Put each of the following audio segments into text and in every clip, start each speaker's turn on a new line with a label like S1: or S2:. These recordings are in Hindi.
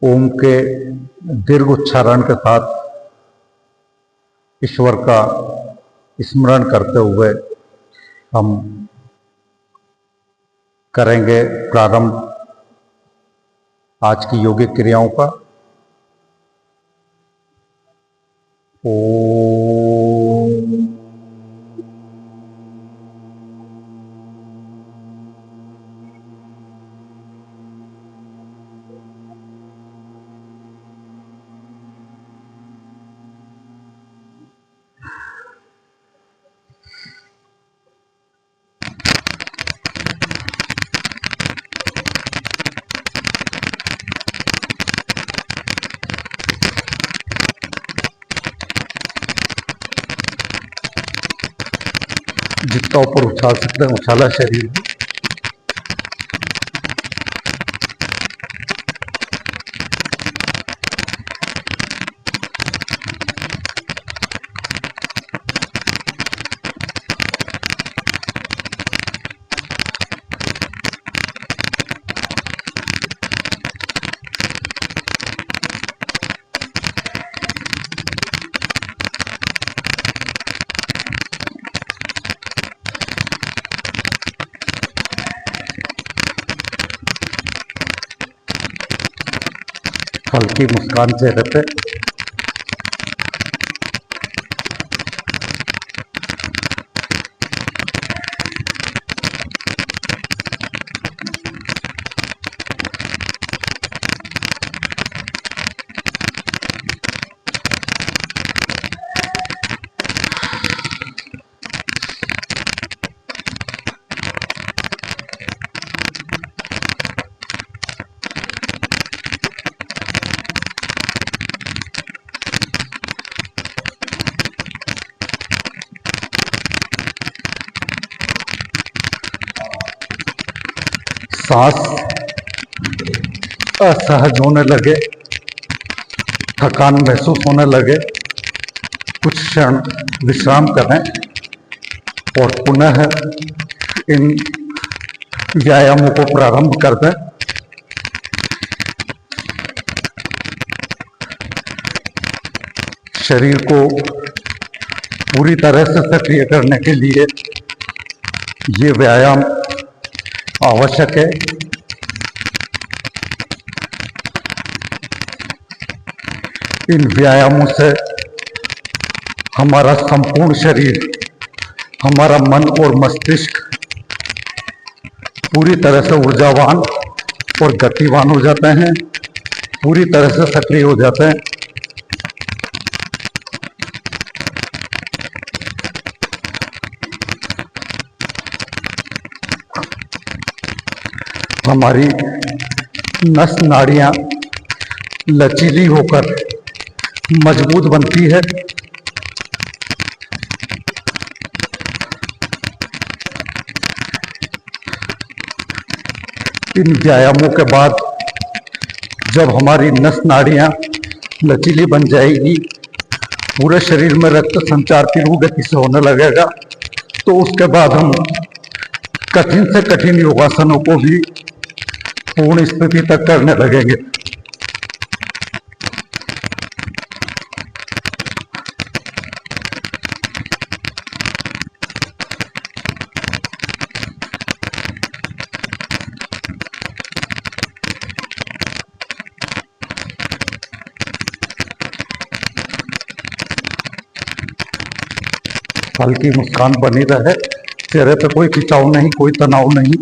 S1: ओम के दीर्घ उच्चारण के साथ ईश्वर का स्मरण करते हुए हम करेंगे प्रारंभ आज की योगिक क्रियाओं का। ओम जितना ऊपर उछाल सकते हैं उछाला शरीर। हल्की मुस्कान चेहरे पे। सांस असहज होने लगे, थकान महसूस होने लगे, कुछ क्षण विश्राम करें और पुनः इन व्यायामों को प्रारंभ कर दें। शरीर को पूरी तरह से सक्रिय करने के लिए ये व्यायाम आवश्यक है। इन व्यायामों से हमारा संपूर्ण शरीर, हमारा मन और मस्तिष्क पूरी तरह से ऊर्जावान और गतिवान हो जाते हैं, पूरी तरह से सक्रिय हो जाते हैं। हमारी नस नाड़ियां लचीली होकर मजबूत बनती है। इन व्यायामों के बाद जब हमारी नस नाड़ियां लचीली बन जाएगी, पूरे शरीर में रक्त संचार तीव्र गति से होने लगेगा, तो उसके बाद हम कठिन से कठिन योगासनों को भी पूर्ण स्थिति तक करने लगेंगे। हल्की मुस्कान बनी रहे, चेहरे पे कोई खिंचाव नहीं, कोई तनाव नहीं।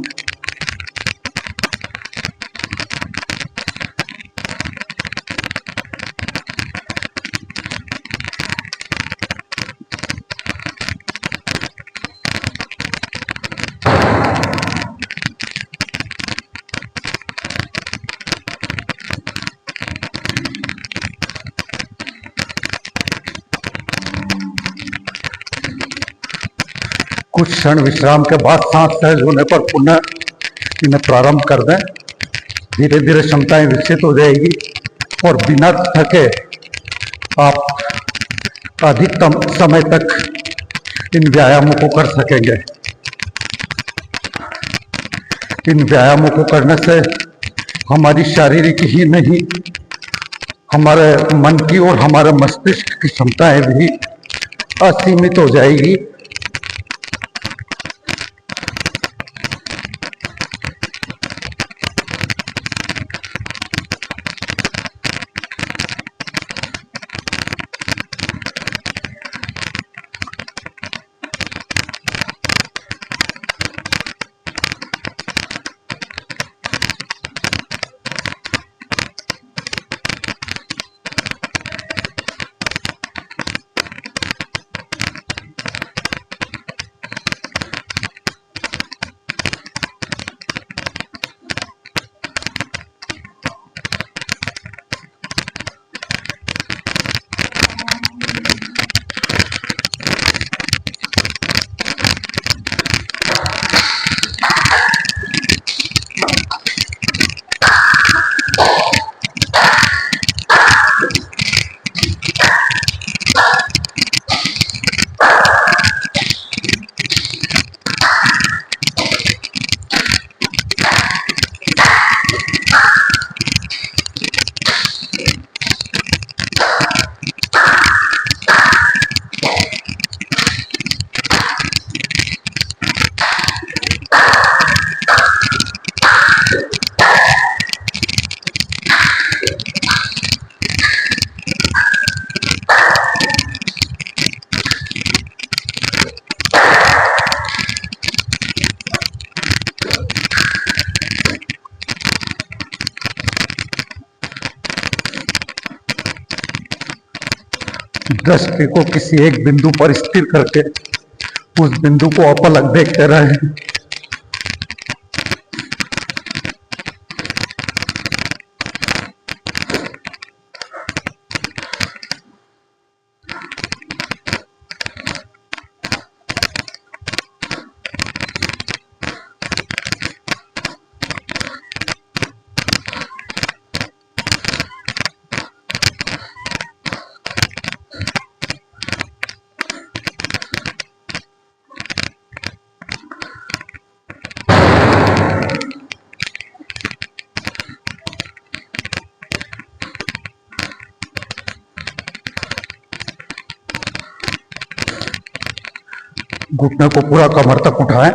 S1: कुछ क्षण विश्राम के बाद सांस सहज होने पर पुनः इन्हें प्रारंभ कर दें। धीरे धीरे क्षमताएं विकसित हो जाएगी और बिना थके आप अधिकतम समय तक इन व्यायामों को कर सकेंगे। इन व्यायामों को करने से हमारी शारीरिक ही नहीं हमारे मन की और हमारे मस्तिष्क की क्षमताएं भी असीमित हो जाएगी। दृष्टि को किसी एक बिंदु पर स्थिर करके उस बिंदु को अपलक देखते रहे। घुटने को पूरा कमर तक उठाएं।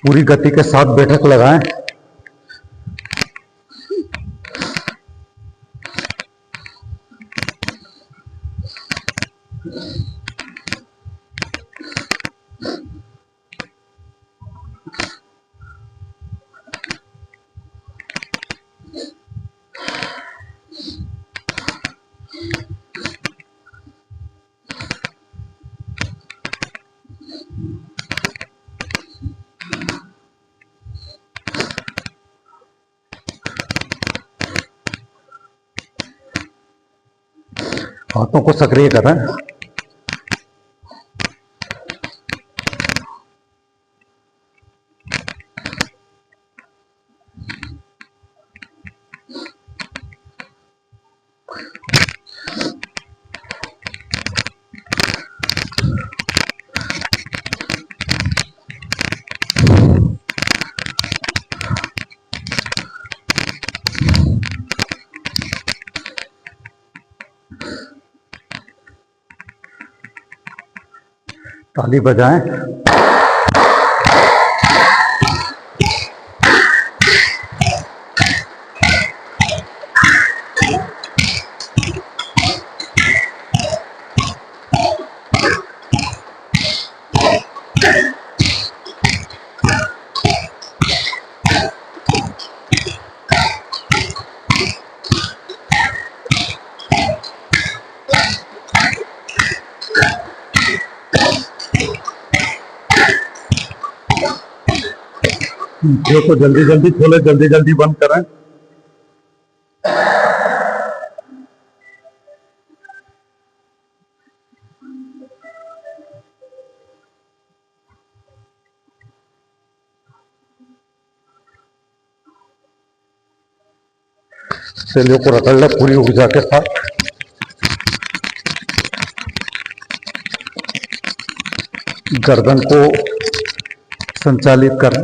S1: पूरी गति के साथ बैठक लगाएं। हाथों को सक्रिय करें। ताली बजाएं। देखो जल्दी जल्दी खोले, जल्दी जल्दी बंद करें। सेलियों को रगड़ ले पूरी ऊर्जा के साथ। गर्दन को संचालित करें।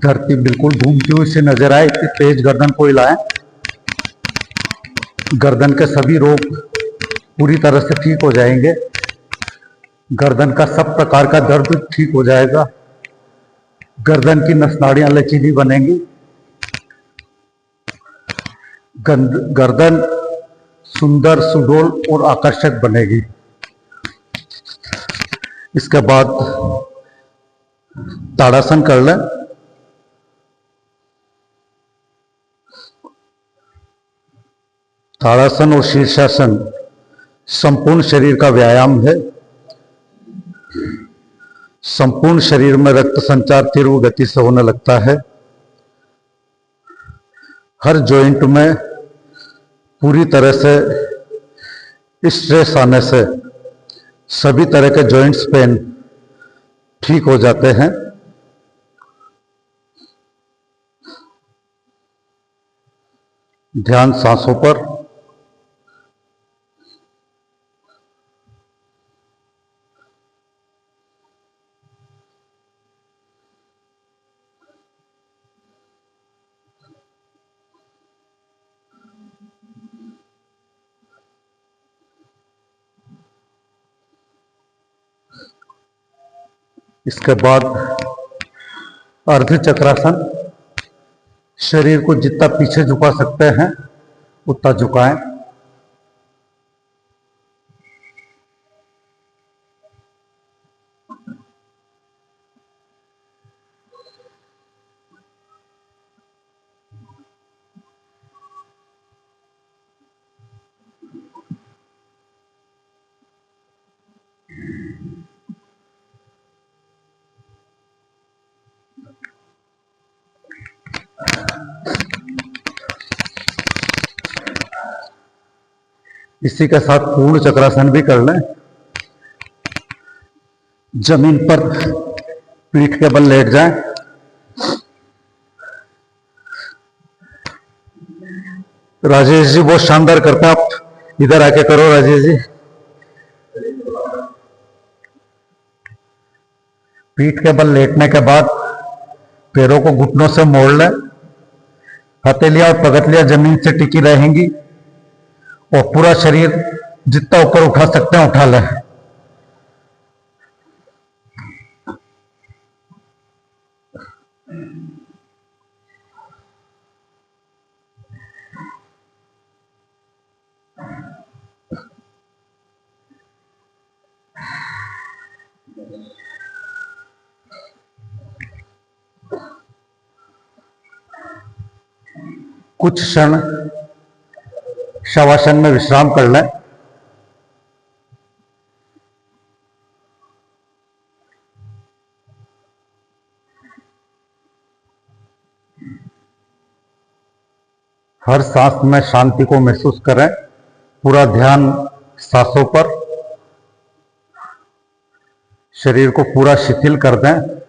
S1: धरती बिल्कुल घूमती हुई से नजर आए, इतनी तेज गर्दन को हिलाएं। गर्दन के सभी रोग पूरी तरह से ठीक हो जाएंगे। गर्दन का सब प्रकार का दर्द ठीक हो जाएगा। गर्दन की नस नाड़ियां लचीली बनेंगी। गर्दन सुंदर, सुडौल और आकर्षक बनेगी। इसके बाद ताड़ासन कर लें। ताड़ासन और शीर्षासन संपूर्ण शरीर का व्यायाम है। संपूर्ण शरीर में रक्त संचार तीव्र गति से होने लगता है। हर जॉइंट में पूरी तरह से स्ट्रेस आने से सभी तरह के जॉइंट्स पेन ठीक हो जाते हैं। ध्यान सांसों पर। इसके बाद अर्ध चक्रासन। शरीर को जितना पीछे झुका सकते हैं उतना झुकाएं। इसी के साथ पूर्ण चक्रासन भी कर लें। जमीन पर पीठ के बल लेट जाएं। राजेश जी बहुत शानदार करते हैं, आप इधर आके करो राजेश जी। पीठ के बल लेटने के बाद पैरों को घुटनों से मोड़ लें। हथेलियां और पगतलियां जमीन से टिकी रहेंगी और पूरा शरीर जितना ऊपर उठा सकते हैं उठा लें। कुछ क्षण शवासन में विश्राम कर लें। हर सांस में शांति को महसूस करें। पूरा ध्यान सांसों पर। शरीर को पूरा शिथिल कर दें।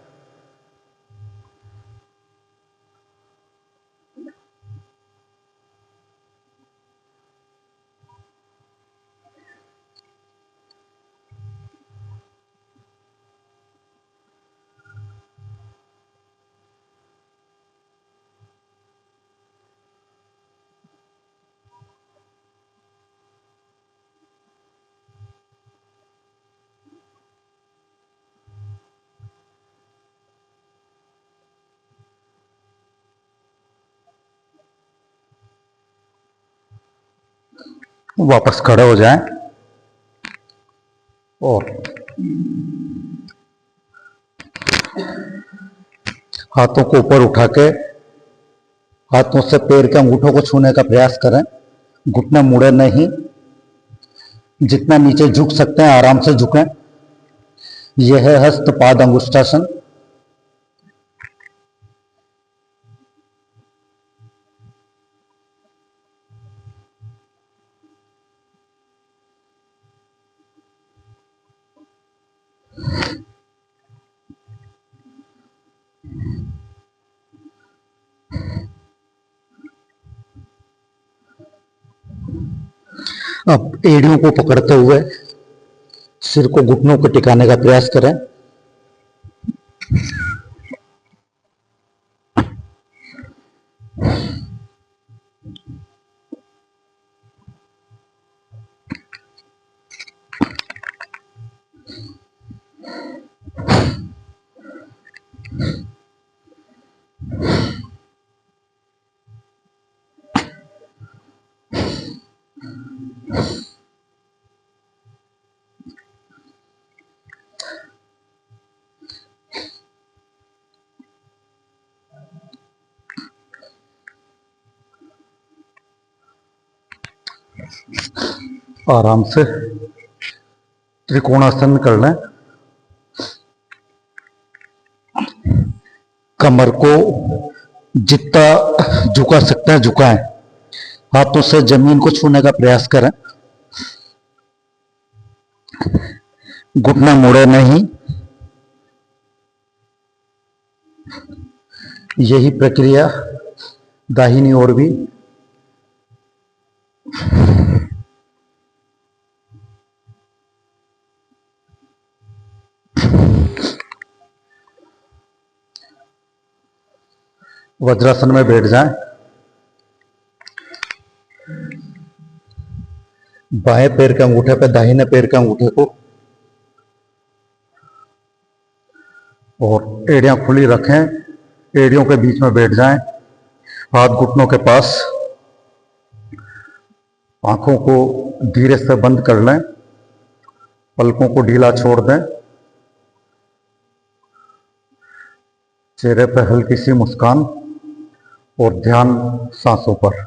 S1: वापस खड़े हो जाएं और हाथों को ऊपर उठा के हाथों से पैर के अंगूठों को छूने का प्रयास करें। घुटने मुड़े नहीं। जितना नीचे झुक सकते हैं आराम से झुकें। यह है हस्त पाद अंगुष्ठासन। अब एड़ियों को पकड़ते हुए सिर को घुटनों को टिकाने का प्रयास करें। आराम से त्रिकोणासन कर लें। कमर को जितना झुका सकते हैं झुकाएं। हाथों से जमीन को छूने का प्रयास करें। घुटना मुड़े नहीं। यही प्रक्रिया दाहिनी ओर भी। वज्रासन में बैठ जाएं। बाएं पैर के अंगूठे पे दाहिने पैर के अंगूठे को और एड़ियां खुली रखें। एड़ियों के बीच में बैठ जाएं। हाथ घुटनों के पास। आंखों को धीरे से बंद कर लें। पलकों को ढीला छोड़ दें। चेहरे पर हल्की सी मुस्कान और ध्यान सांसों पर।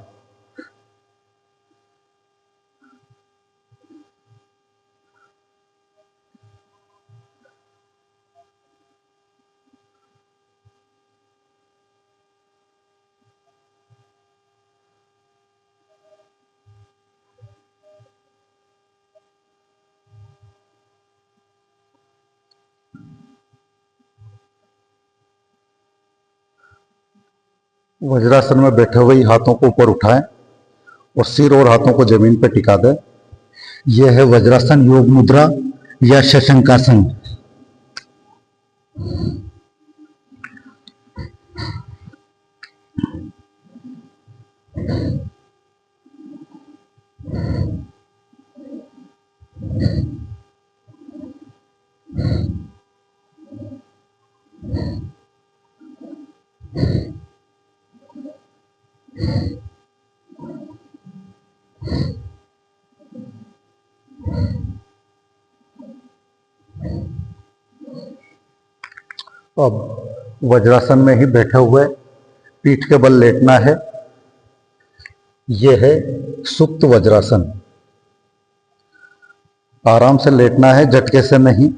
S1: वज्रासन में बैठे हुए हाथों को ऊपर उठाएं और सिर और हाथों को जमीन पर टिका दें। यह है वज्रासन योग मुद्रा या शशंकासन। अब वज्रासन में ही बैठे हुए पीठ के बल लेटना है। यह है सुप्त वज्रासन। आराम से लेटना है, झटके से नहीं।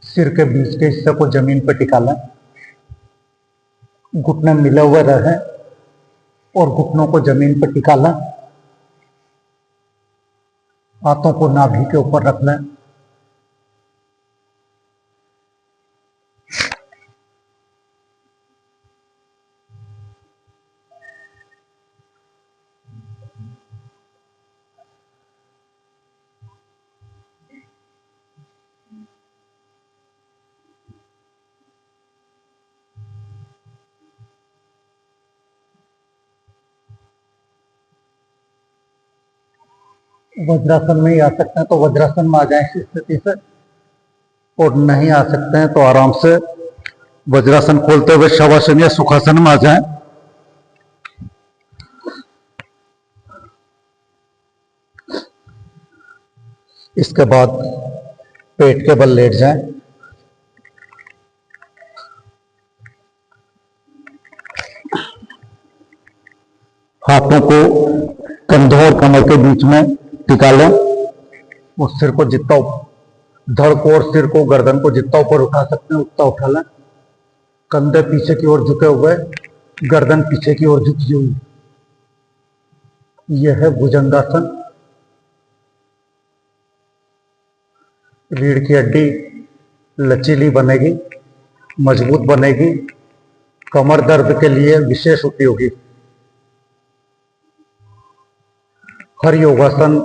S1: सिर के बीच के हिस्से को जमीन पर टिका लें। घुटने मिले हुए रहें और घुटनों को जमीन पर टिका लें। हाथों को नाभि के ऊपर रख लें। वज्रासन में ही आ सकते हैं तो वज्रासन में आ जाएं इस स्थिति से, और नहीं आ सकते हैं तो आराम से वज्रासन खोलते हुए शवासन या सुखासन में आ जाएं। इसके बाद पेट के बल लेट जाएं। हाथों को कंधों और कमर के बीच में टिका लें और सिर को जितना धड़ को और सिर को गर्दन को जितना ऊपर उठा सकते हैं उतना उठा लें। कंधे पीछे की ओर झुके हुए, गर्दन पीछे की ओर झुकी हुई। यह है भुजंगासन। रीढ़ की हड्डी लचीली बनेगी, मजबूत बनेगी। कमर दर्द के लिए विशेष उपयोगी। हर योगासन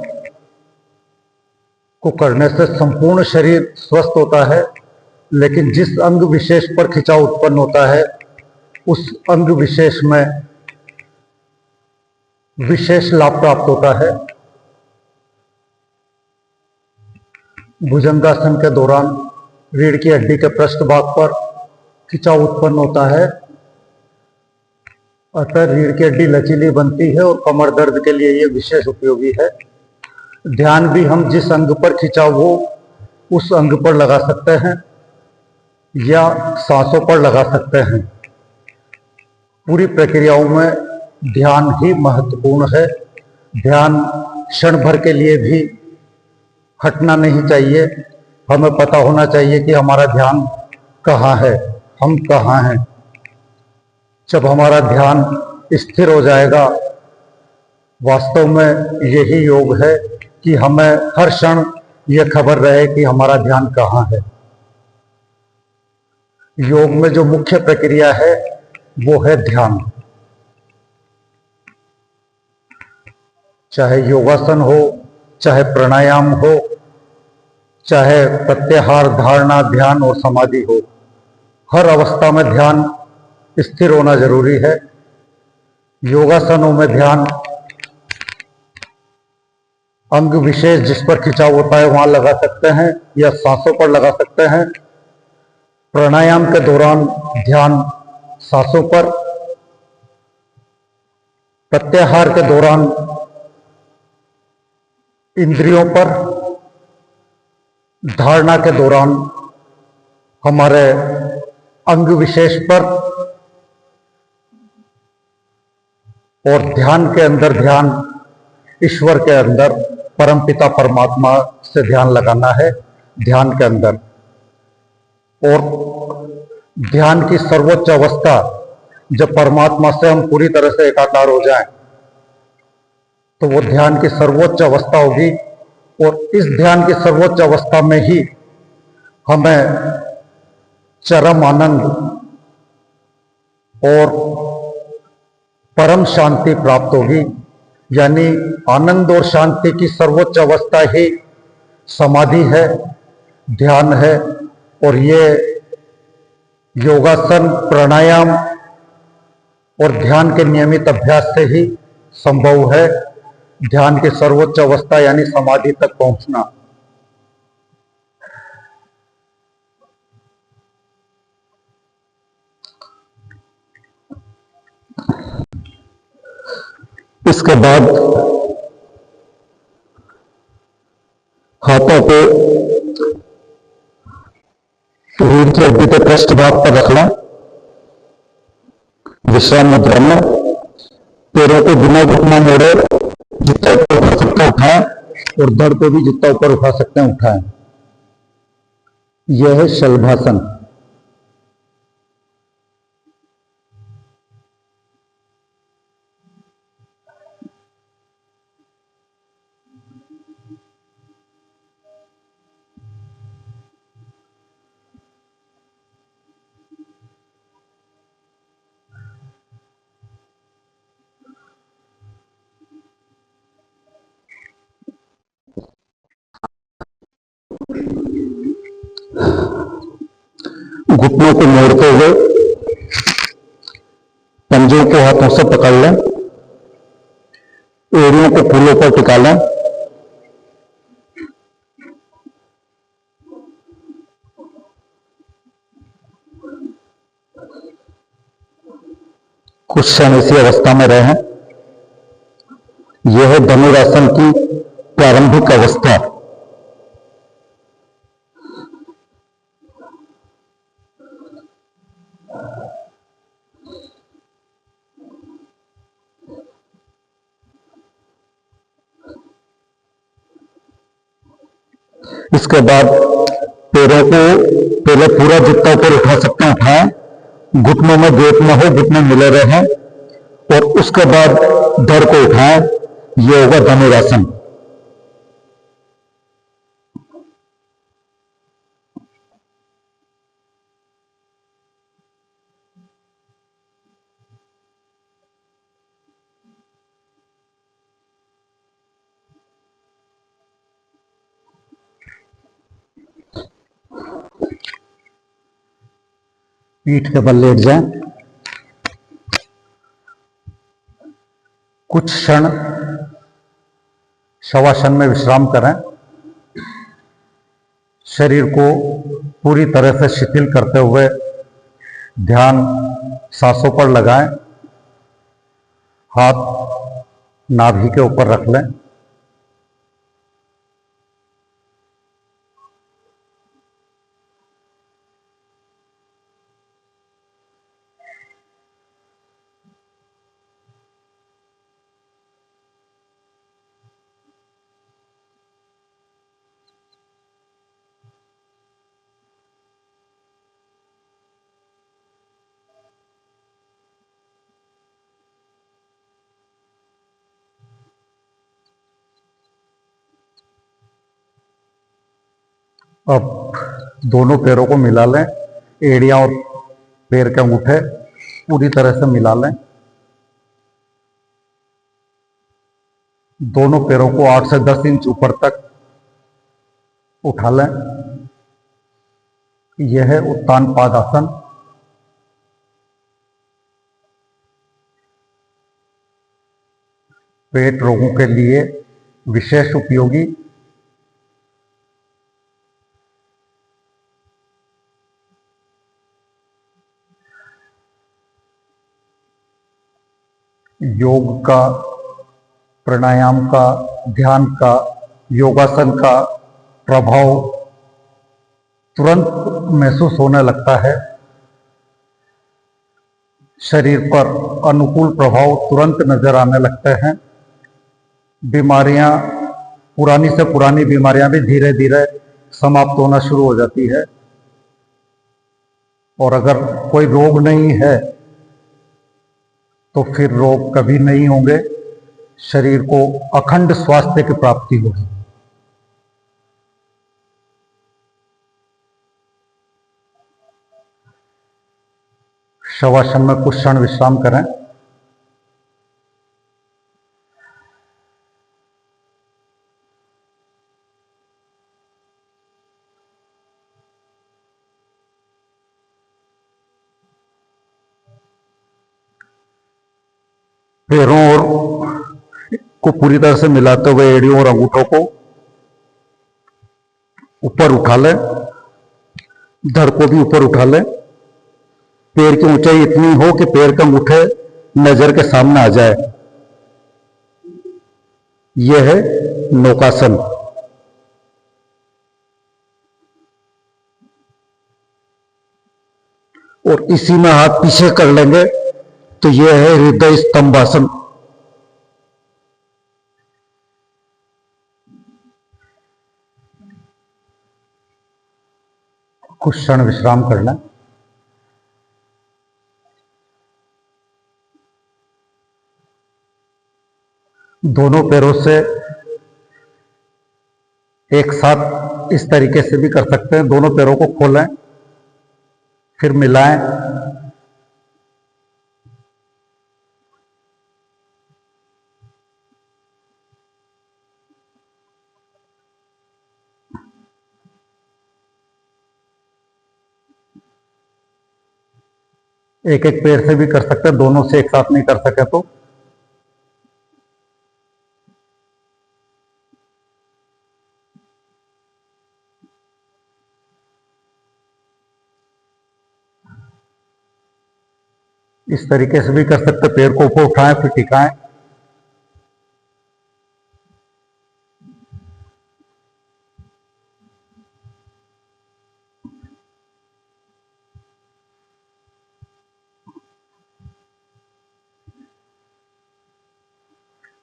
S1: को करने से संपूर्ण शरीर स्वस्थ होता है, लेकिन जिस अंग विशेष पर खिंचाव उत्पन्न होता है उस अंग विशेष में विशेष लाभ प्राप्त होता है। भुजंगासन के दौरान रीढ़ की हड्डी के पृष्ठ भाग पर खिंचाव उत्पन्न होता है, अतः रीढ़ की हड्डी लचीली बनती है और कमर दर्द के लिए यह विशेष उपयोगी है। ध्यान भी हम जिस अंग पर खिंचाव हो उस अंग पर लगा सकते हैं या सांसों पर लगा सकते हैं। पूरी प्रक्रियाओं में ध्यान ही महत्वपूर्ण है। ध्यान क्षण भर के लिए भी हटना नहीं चाहिए। हमें पता होना चाहिए कि हमारा ध्यान कहाँ है, हम कहाँ हैं। जब हमारा ध्यान स्थिर हो जाएगा, वास्तव में यही योग है कि हमें हर क्षण यह खबर रहे कि हमारा ध्यान कहाँ है। योग में जो मुख्य प्रक्रिया है वो है ध्यान। चाहे योगासन हो, चाहे प्राणायाम हो, चाहे प्रत्याहार, धारणा, ध्यान और समाधि हो, हर अवस्था में ध्यान स्थिर होना जरूरी है। योगासनों में ध्यान अंग विशेष जिस पर खिंचाव होता है वहां लगा सकते हैं या सांसों पर लगा सकते हैं। प्राणायाम के दौरान ध्यान सांसों पर, प्रत्याहार के दौरान इंद्रियों पर, धारणा के दौरान हमारे अंग विशेष पर और ध्यान के अंदर ध्यान ईश्वर के अंदर, परमपिता परमात्मा से ध्यान लगाना है ध्यान के अंदर। और ध्यान की सर्वोच्च अवस्था जब परमात्मा से हम पूरी तरह से एकाकार हो जाएं तो वो ध्यान की सर्वोच्च अवस्था होगी। और इस ध्यान की सर्वोच्च अवस्था में ही हमें चरम आनंद और परम शांति प्राप्त होगी। यानी आनंद और शांति की सर्वोच्च अवस्था ही समाधि है, ध्यान है। और ये योगासन, प्राणायाम और ध्यान के नियमित अभ्यास से ही संभव है, ध्यान की सर्वोच्च अवस्था यानी समाधि तक पहुंचना। इसके बाद हाथों को रीढ़ की हड्डी के पृष्ठ भाग पर रखना, विश्राम मुद्रा में। पैरों को बिना घुटना मोड़े जितना ऊपर उठा सकते हैं उठाएं और धड़ को भी जितना ऊपर उठा सकते हैं उठाएं। यह है शलभासन। घुटनों को मोड़ते हुए पंजों को हाथों से पकड़ लें, एड़ियों को फूलों पर टिका लें। कुछ क्षण इसी अवस्था में रहें। यह है धनुरासन की प्रारंभिक अवस्था। इसके बाद पैरों को पहले पूरा जितना ऊपर उठा सकते हैं उठाएं, घुटनों में गैप न हो, घुटने मिले रहें और उसके बाद धड़ को उठाएं। यह होगा धनुरासन। पीठ के बल लेट जाएं। कुछ क्षण शवासन में विश्राम करें। शरीर को पूरी तरह से शिथिल करते हुए ध्यान सांसों पर लगाएं। हाथ नाभि के ऊपर रख लें। अब दोनों पैरों को मिला लें। एड़ियां और पैर के अंगूठे पूरी तरह से मिला लें। दोनों पैरों को 8 से 10 इंच ऊपर तक उठा लें। यह है उत्तान पादासन। पेट रोगों के लिए विशेष उपयोगी। योग का, प्राणायाम का, ध्यान का, योगासन का प्रभाव तुरंत महसूस होने लगता है। शरीर पर अनुकूल प्रभाव तुरंत नजर आने लगते हैं। बीमारियां, पुरानी से पुरानी बीमारियां भी धीरे धीरे समाप्त होना शुरू हो जाती है। और अगर कोई रोग नहीं है तो फिर रोग कभी नहीं होंगे। शरीर को अखंड स्वास्थ्य की प्राप्ति होगी। शवासन में कुछ क्षण विश्राम करें। पैरों और को पूरी तरह से मिलाते हुए एड़ियों और अंगूठों को ऊपर उठा लें। धड़ को भी ऊपर उठा लें। पैर की ऊंचाई इतनी हो कि पैर के अंगूठे नजर के सामने आ जाए। यह है नौकासन। और इसी में हाथ पीछे कर लेंगे तो यह है हृदय स्तंभासन। कुछ क्षण विश्राम कर लें। दोनों पैरों से एक साथ इस तरीके से भी कर सकते हैं। दोनों पैरों को खोलें, फिर मिलाएं। एक एक पैर से भी कर सकते हैं। दोनों से एक साथ नहीं कर सके तो इस तरीके से भी कर सकते हैं। पैर को ऊपर उठाएं, फिर टिकाएं।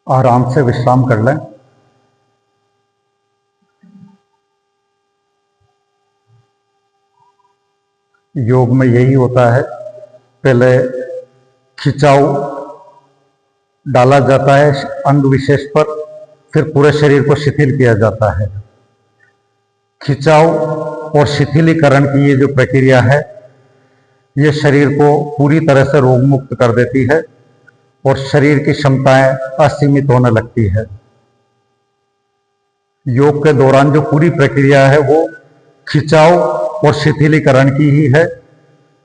S1: आराम से विश्राम कर लें। योग में यही होता है। पहले खिंचाव डाला जाता है अंग विशेष पर, फिर पूरे शरीर को शिथिल किया जाता है। खिंचाव और शिथिलीकरण की ये जो प्रक्रिया है, ये शरीर को पूरी तरह से रोग मुक्त कर देती है और शरीर की क्षमताएं असीमित होने लगती है। योग के दौरान जो पूरी प्रक्रिया है वो खिंचाव और शिथिलीकरण की ही है।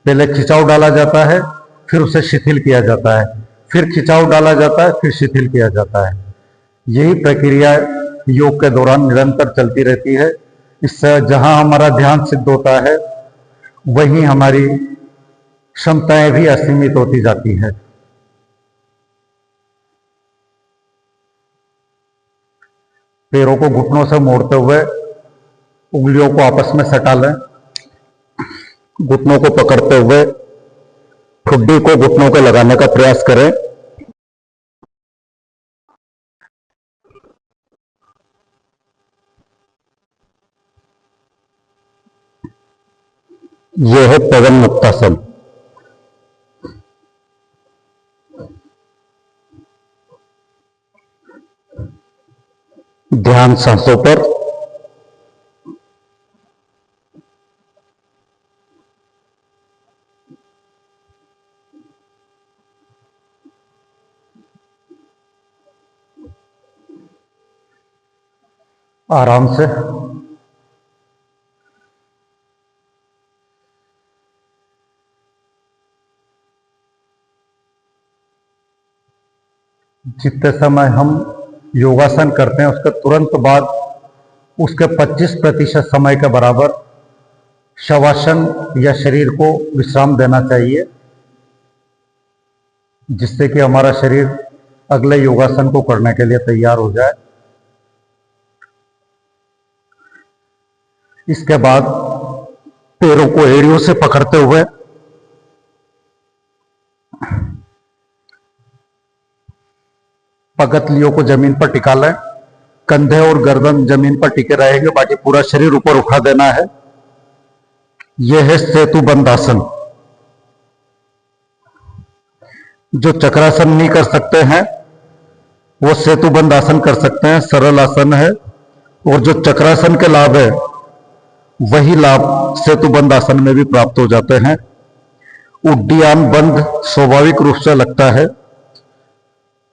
S1: पहले खिंचाव डाला जाता है, फिर उसे शिथिल किया जाता है, फिर खिंचाव डाला जाता है, फिर शिथिल किया जाता है। यही प्रक्रिया योग के दौरान निरंतर चलती रहती है। इससे जहां हमारा ध्यान सिद्ध होता है वहीं हमारी क्षमताएं भी असीमित होती जाती है। पैरों को घुटनों से मोड़ते हुए उंगलियों को आपस में सटा लें। घुटनों को पकड़ते हुए ठुड्डी को घुटनों को लगाने का प्रयास करें। यह है पवन मुक्तासन। ध्यान सांसों पर। आराम से जितने समय हम योगासन करते हैं उसके तुरंत बाद उसके 25% समय के बराबर शवासन या शरीर को विश्राम देना चाहिए, जिससे कि हमारा शरीर अगले योगासन को करने के लिए तैयार हो जाए। इसके बाद पैरों को एड़ियों से पकड़ते हुए पगतलियों को जमीन पर टिका लें। कंधे और गर्दन जमीन पर टिके रहेंगे, बाकी पूरा शरीर ऊपर उठा देना है। यह है सेतुबंध आसन। जो चक्रासन नहीं कर सकते हैं वो सेतुबंध आसन कर सकते हैं, सरल आसन है। और जो चक्रासन के लाभ है वही लाभ सेतुबंध आसन में भी प्राप्त हो जाते हैं। उड्डयन बंध स्वाभाविक रूप से लगता है।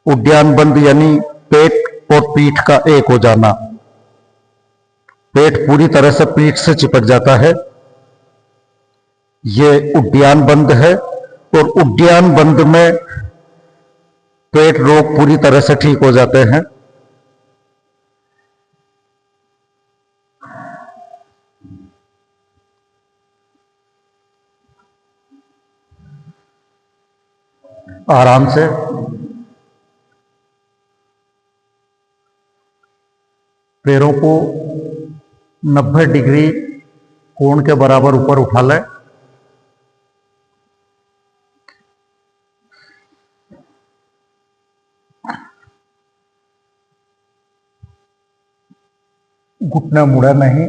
S1: उड्डयन बंध यानी पेट और पीठ का एक हो जाना। पेट पूरी तरह से पीठ से चिपक जाता है, यह उड्डयन बंध है। और उड्डयन बंध में पेट रोग पूरी तरह से ठीक हो जाते हैं। आराम से पैरों को 90 डिग्री कोण के बराबर ऊपर उठा लें। घुटना मुड़ा नहीं।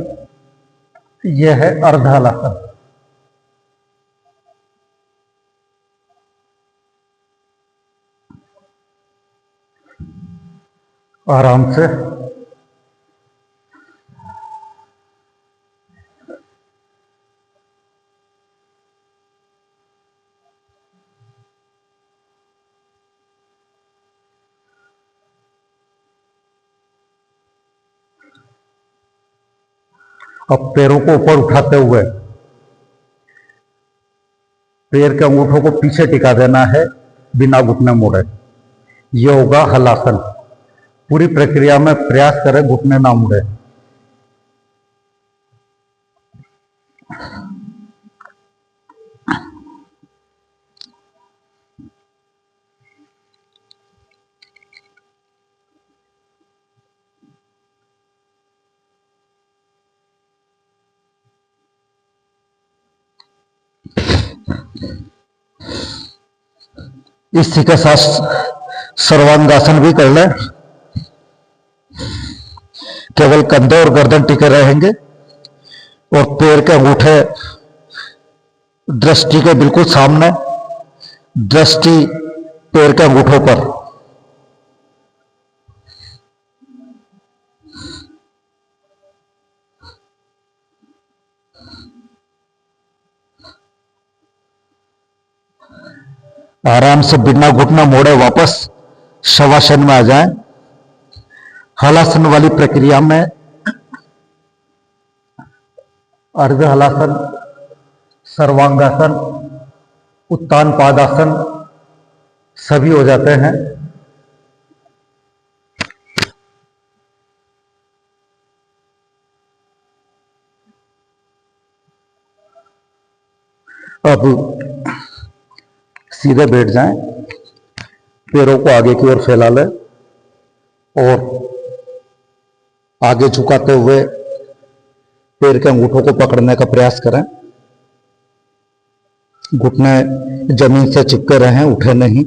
S1: यह है अर्ध हलासन। आराम से अब पैरों को ऊपर उठाते हुए पैर के अंगूठों को पीछे टिका देना है बिना घुटने मोड़े। यह होगा हलासन। पूरी प्रक्रिया में प्रयास करें घुटने ना मुड़े। इसी के साथ सर्वांगासन भी कर लें। केवल कंधे और गर्दन टिके रहेंगे और पैर के अंगूठे दृष्टि के बिल्कुल सामने, दृष्टि पैर के अंगूठों पर। आराम से बिना घुटना मोड़े वापस शवासन में आ जाएं। हलासन वाली प्रक्रिया में अर्ध हलासन, सर्वांगासन उत्तान पादासन सभी हो जाते हैं। अब सीधे बैठ जाएं, पैरों को आगे की ओर फैला लें और आगे झुकाते हुए पैर के अंगूठों को पकड़ने का प्रयास करें। घुटने जमीन से चिपके रहें, उठे नहीं।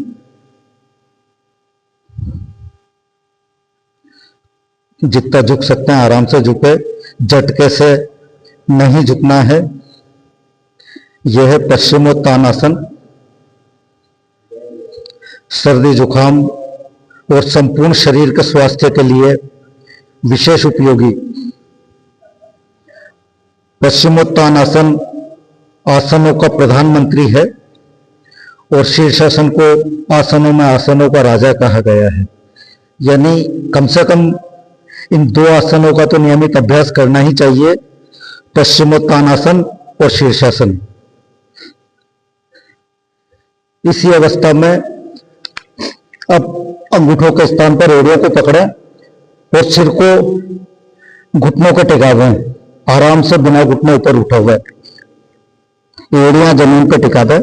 S1: जितना झुक सकते हैं आराम से झुके, झटके से नहीं झुकना है। यह है पश्चिमोत्तानासन। सर्दी जुकाम और संपूर्ण शरीर के स्वास्थ्य के लिए विशेष उपयोगी पश्चिमोत्तानासन आसनों का प्रधानमंत्री है और शीर्षासन को आसनों में आसनों का राजा कहा गया है। यानी कम से कम इन दो आसनों का तो नियमित अभ्यास करना ही चाहिए, पश्चिमोत्तानासन और शीर्षासन। इसी अवस्था में अब अंगूठों के स्थान पर एड़ियों को पकड़ें और सिर को घुटनों के टिकावें। आराम से बिना घुटने ऊपर उठा हुआ, एड़ियां जमीन पर टिका दें।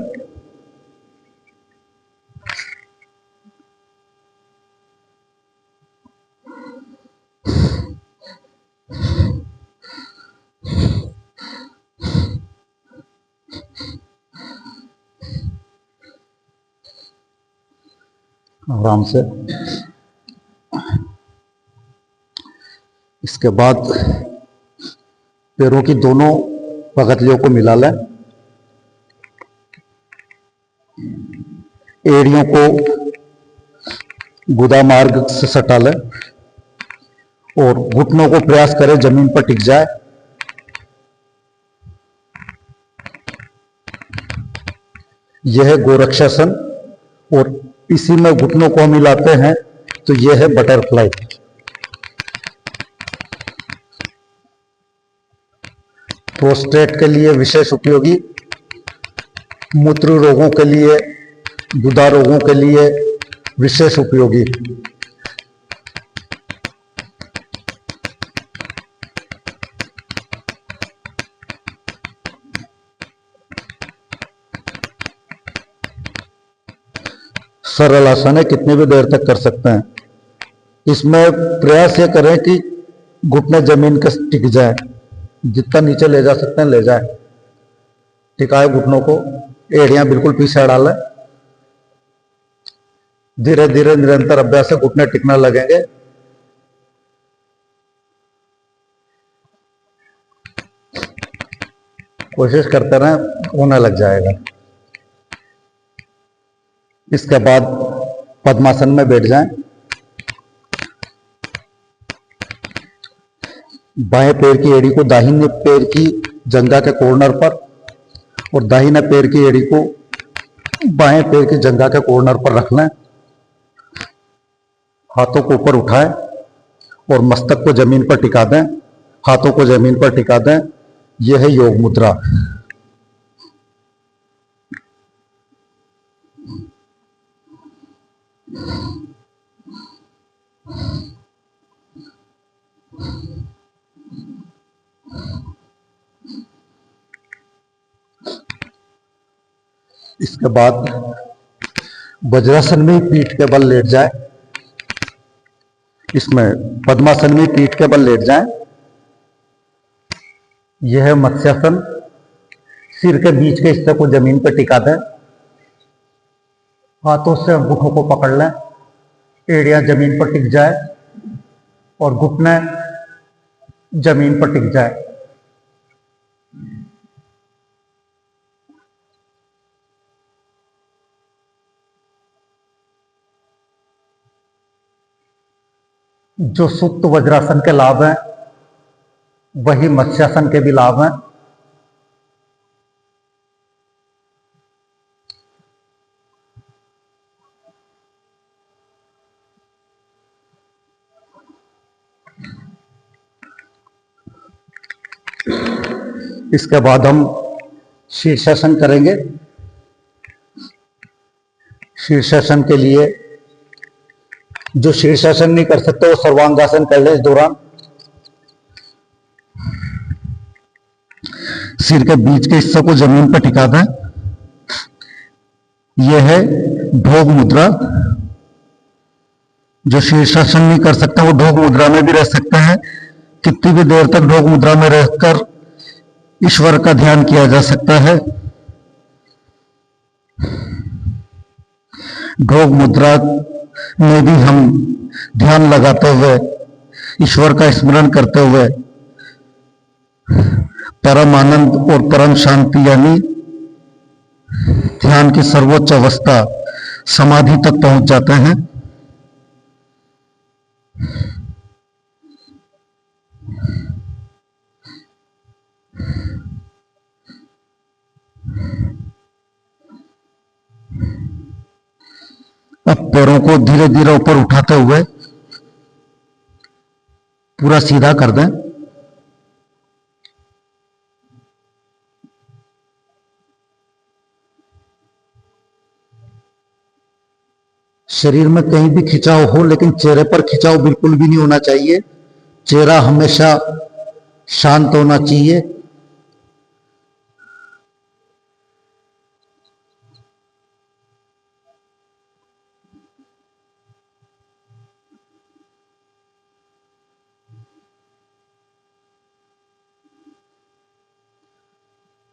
S1: आराम से। इसके बाद पैरों की दोनों पगतियों को मिला लें, एड़ियों को गुदा मार्ग से सटा लें और घुटनों को प्रयास करें जमीन पर टिक जाए। यह है गोरक्षासन और इसी में घुटनों को हम मिलाते हैं तो यह है बटरफ्लाई। प्रोस्टेट के लिए विशेष उपयोगी, मूत्र रोगों के लिए, गुदा रोगों के लिए विशेष उपयोगी। सरल आसन है, कितनी भी देर तक कर सकते हैं। इसमें प्रयास ये करें कि घुटने जमीन के टिक जाए, जितना नीचे ले जा सकते हैं ले जाए। टिकाए घुटनों को, एड़ियां बिल्कुल पीछे डालें। धीरे धीरे निरंतर अभ्यास से घुटने टिकने लगेंगे। कोशिश करते रहें, होने लग जाएगा। इसके बाद पद्मासन में बैठ जाएं। बाएं पैर की एड़ी को दाहिने पैर की जंघा के कॉर्नर पर और दाहिने पैर की एड़ी को बाएं पैर की जंघा के कॉर्नर पर रख लें। हाथों को ऊपर उठाएं और मस्तक को जमीन पर टिका दें। हाथों को जमीन पर टिका दें। यह है योग मुद्रा। इसके बाद वज्रासन में पीठ के बल लेट जाए। इसमें पद्मासन में पीठ के बल लेट जाए। यह है मत्स्यासन। सिर के बीच के हिस्से को जमीन पर टिका दें। हाथों से अंगूठों को पकड़ लें, एड़ियां जमीन पर टिक जाए और घुटने जमीन पर टिक जाए। जो सुप्त वज्रासन के लाभ हैं वही मत्स्यासन के भी लाभ हैं। इसके बाद हम शीर्षासन करेंगे। शीर्षासन के लिए जो शीर्षासन नहीं कर सकते वो सर्वांगासन कर ले। इस दौरान सिर के बीच के हिस्से को जमीन पर टिका दें। यह है ढोग मुद्रा। जो शीर्षासन नहीं कर सकता वो ढोग मुद्रा में भी रह सकते हैं। कितनी भी देर तक ढोग मुद्रा में रहकर ईश्वर का ध्यान किया जा सकता है। ढोग मुद्रा में भी हम ध्यान लगाते हुए ईश्वर का स्मरण करते हुए परम आनंद और परम शांति यानी ध्यान की सर्वोच्च अवस्था समाधि तक पहुंच जाते हैं। अब पैरों को धीरे धीरे ऊपर उठाते हुए पूरा सीधा कर दें। शरीर में कहीं भी खिंचाव हो, लेकिन चेहरे पर खिंचाव बिल्कुल भी नहीं होना चाहिए। चेहरा हमेशा शांत होना चाहिए।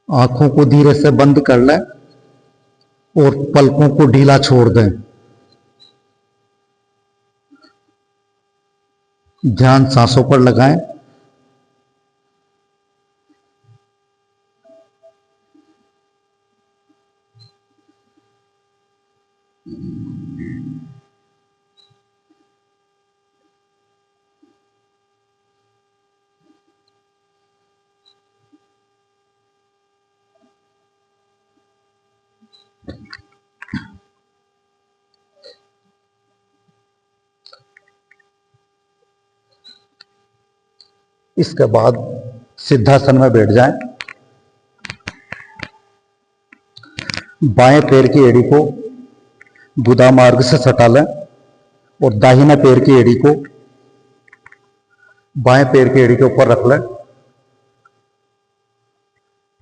S1: आंखों को धीरे से बंद कर लें और पलकों को ढीला छोड़ दें। ध्यान सांसों पर लगाएं। इसके बाद सिद्धासन में बैठ जाएं। बाएं पैर की एड़ी को गुदा मार्ग से सटा लें और दाहिने पैर की एड़ी को बाएं पैर की एड़ी के ऊपर रख लें।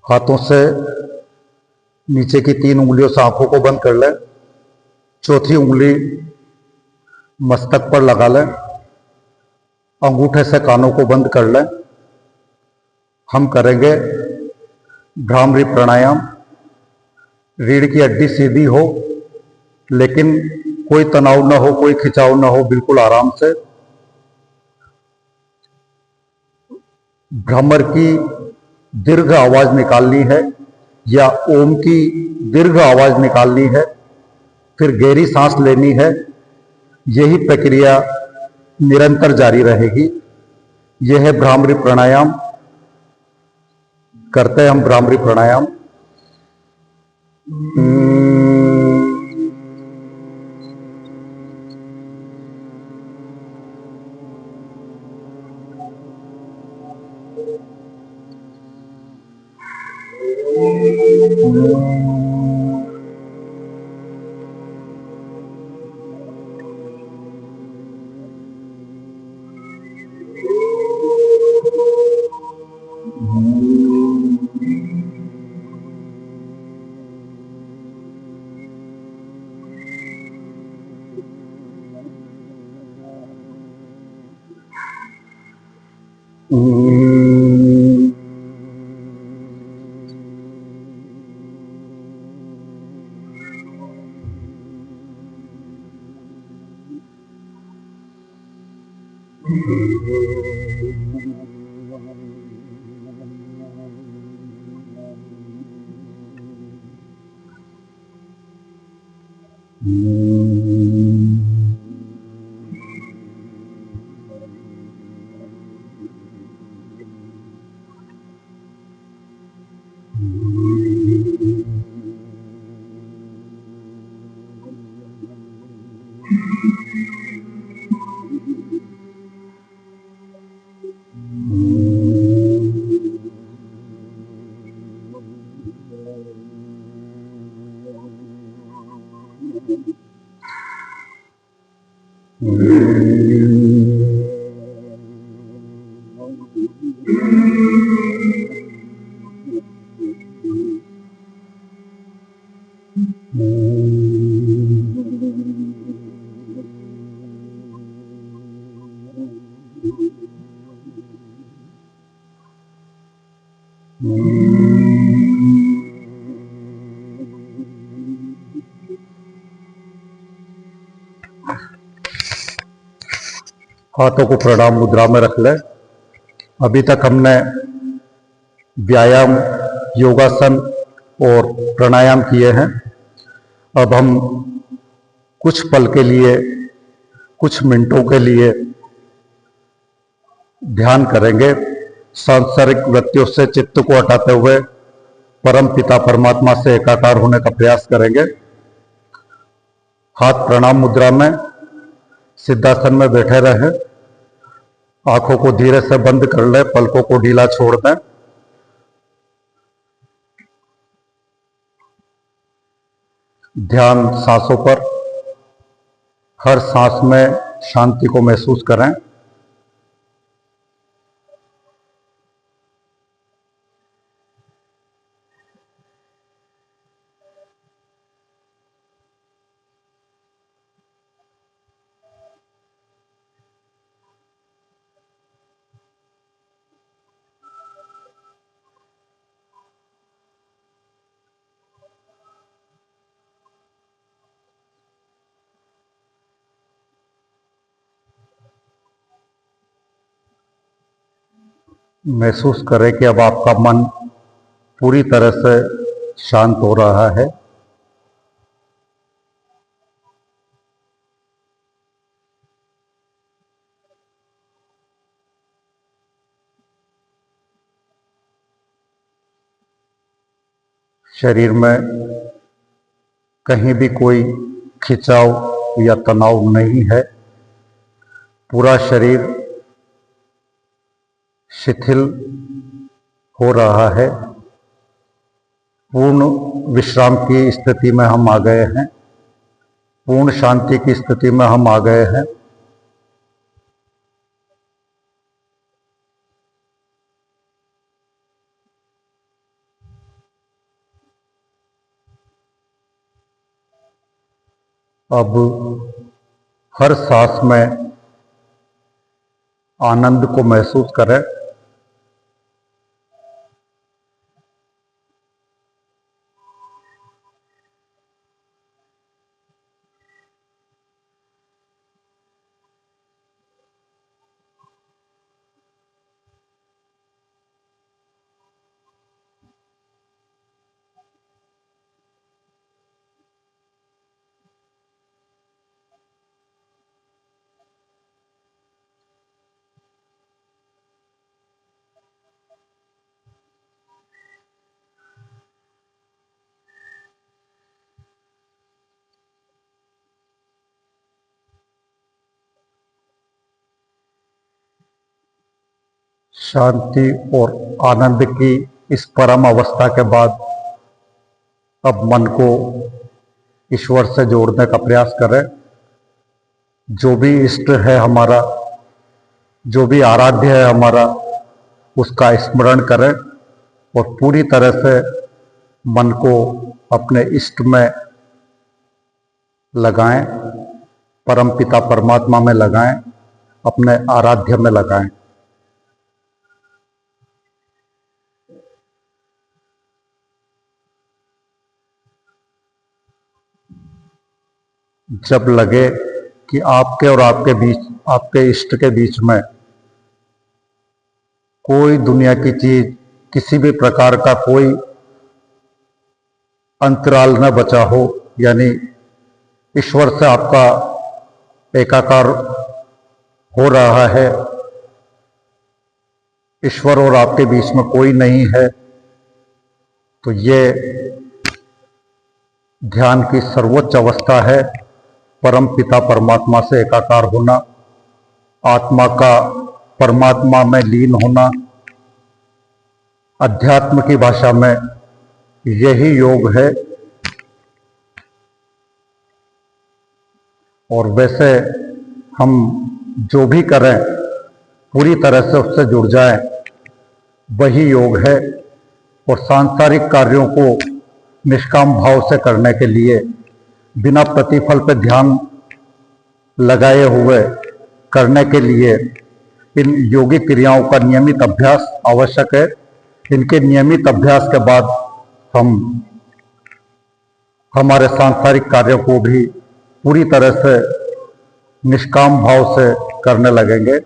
S1: हाथों से नीचे की 3 उंगलियों से आंखों को बंद कर लें। चौथी उंगली मस्तक पर लगा लें। अंगूठे से कानों को बंद कर लें। हम करेंगे भ्रामरी प्राणायाम। रीढ़ की हड्डी सीधी हो, लेकिन कोई तनाव ना हो, कोई खिंचाव ना हो, बिल्कुल आराम से। भ्रमर की दीर्घ आवाज निकालनी है या ओम की दीर्घ आवाज निकालनी है, फिर गहरी सांस लेनी है। यही प्रक्रिया निरंतर जारी रहेगी। यह है भ्रामरी प्राणायाम। करते हैं हम भ्रामरी प्राणायाम। हाथों को प्रणाम मुद्रा में रख ले। अभी तक हमने व्यायाम, योगासन और प्राणायाम किए हैं। अब हम कुछ पल के लिए, कुछ मिनटों के लिए ध्यान करेंगे। सांसारिक वृत्तियों से चित्त को हटाते हुए परम पिता परमात्मा से एकाकार होने का प्रयास करेंगे। हाथ प्रणाम मुद्रा में सिद्धासन में बैठे रहें। आंखों को धीरे से बंद कर ले, पलकों को ढीला छोड़ दें। ध्यान सांसों पर, हर सांस में शांति को महसूस करें। महसूस करें कि अब आपका मन पूरी तरह से शांत हो रहा है। शरीर में कहीं भी कोई खिंचाव या तनाव नहीं है। पूरा शरीर शिथिल हो रहा है। पूर्ण विश्राम की स्थिति में हम आ गए हैं। पूर्ण शांति की स्थिति में हम आ गए हैं। अब हर सांस में आनंद को महसूस करें। शांति और आनंद की इस परम अवस्था के बाद अब मन को ईश्वर से जोड़ने का प्रयास करें। जो भी इष्ट है हमारा, जो भी आराध्य है हमारा, उसका स्मरण करें और पूरी तरह से मन को अपने इष्ट में लगाएं, परम पिता परमात्मा में लगाएं, अपने आराध्य में लगाएं। जब लगे कि आपके और आपके बीच, आपके इष्ट के बीच में कोई दुनिया की चीज, किसी भी प्रकार का कोई अंतराल न बचा हो, यानी ईश्वर से आपका एकाकार हो रहा है, ईश्वर और आपके बीच में कोई नहीं है, तो ये ध्यान की सर्वोच्च अवस्था है। परम पिता परमात्मा से एकाकार होना, आत्मा का परमात्मा में लीन होना, अध्यात्म की भाषा में यही योग है। और वैसे हम जो भी करें पूरी तरह से उससे जुड़ जाए, वही योग है। और सांसारिक कार्यों को निष्काम भाव से करने के लिए बिना प्रतिफल पर ध्यान लगाए हुए करने के लिए इन योगिक क्रियाओं का नियमित अभ्यास आवश्यक है। इनके नियमित अभ्यास के बाद हम हमारे सांसारिक कार्यों को भी पूरी तरह से निष्काम भाव से करने लगेंगे।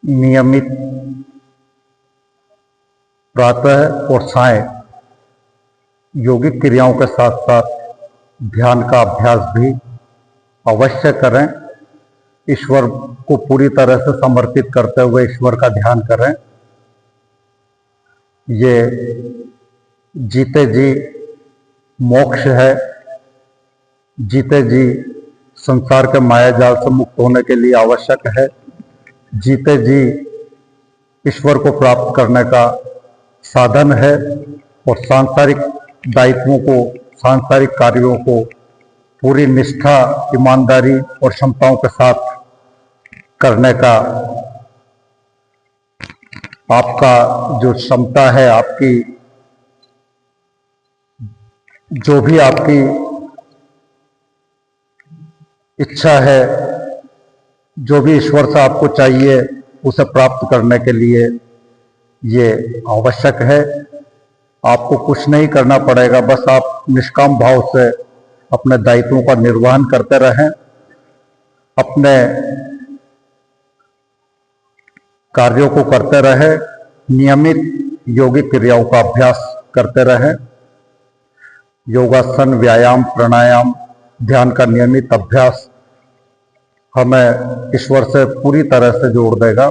S1: नियमित प्रातः और साय यौगिक क्रियाओं के साथ साथ ध्यान का अभ्यास भी अवश्य करें। ईश्वर को पूरी तरह से समर्पित करते हुए ईश्वर का ध्यान करें। ये जीते जी मोक्ष है। जीते जी संसार के माया जाल से मुक्त होने के लिए आवश्यक है। जीते जी ईश्वर को प्राप्त करने का साधन है। और सांसारिक दायित्वों को, सांसारिक कार्यों को पूरी निष्ठा, ईमानदारी और क्षमताओं के साथ करने का आपका जो क्षमता है, आपकी जो भी आपकी इच्छा है, जो भी ईश्वर से आपको चाहिए उसे प्राप्त करने के लिए ये आवश्यक है। आपको कुछ नहीं करना पड़ेगा, बस आप निष्काम भाव से अपने दायित्वों का निर्वहन करते रहें, अपने कार्यों को करते रहें, नियमित योगिक क्रियाओं का अभ्यास करते रहें। योगासन, व्यायाम, प्राणायाम, ध्यान का नियमित अभ्यास हमें ईश्वर से पूरी तरह से जोड़ देगा।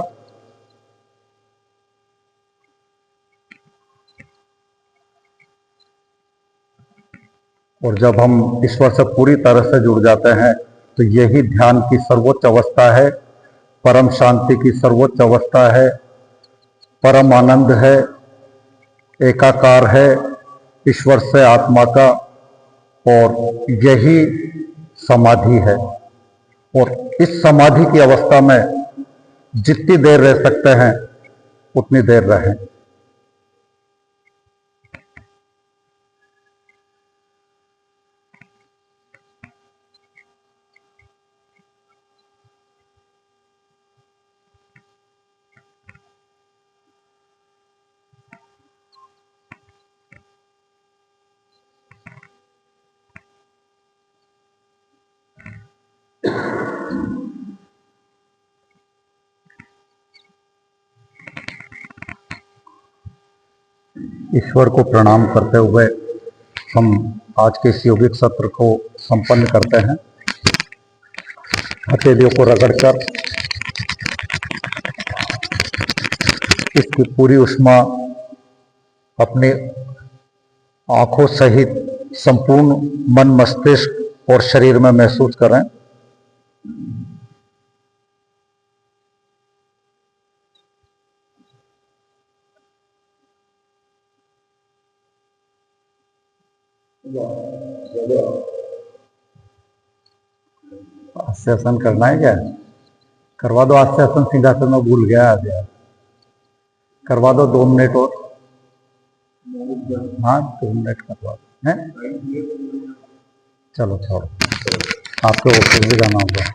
S1: और जब हम ईश्वर से पूरी तरह से जुड़ जाते हैं तो यही ध्यान की सर्वोच्च अवस्था है, परम शांति की सर्वोच्च अवस्था है, परम आनंद है, एकाकार है ईश्वर से आत्मा का। और यही समाधि है। और इस समाधि की अवस्था में जितनी देर रह सकते हैं उतनी देर रहें। ईश्वर को प्रणाम करते हुए हम आज के इस यौगिक सत्र को संपन्न करते हैं। हथेलियों को रगड़कर इसकी पूरी ऊष्मा अपने आंखों सहित संपूर्ण मन, मस्तिष्क और शरीर में महसूस करें। आसन करना है क्या? करवा दो आसन, सिंहासन में भूल गया आज यार। करवा दो 2 मिनट और। हाँ 2 मिनट करवा दो है। चलो छोड़ो, आपको ऑफिस भी जाना होगा।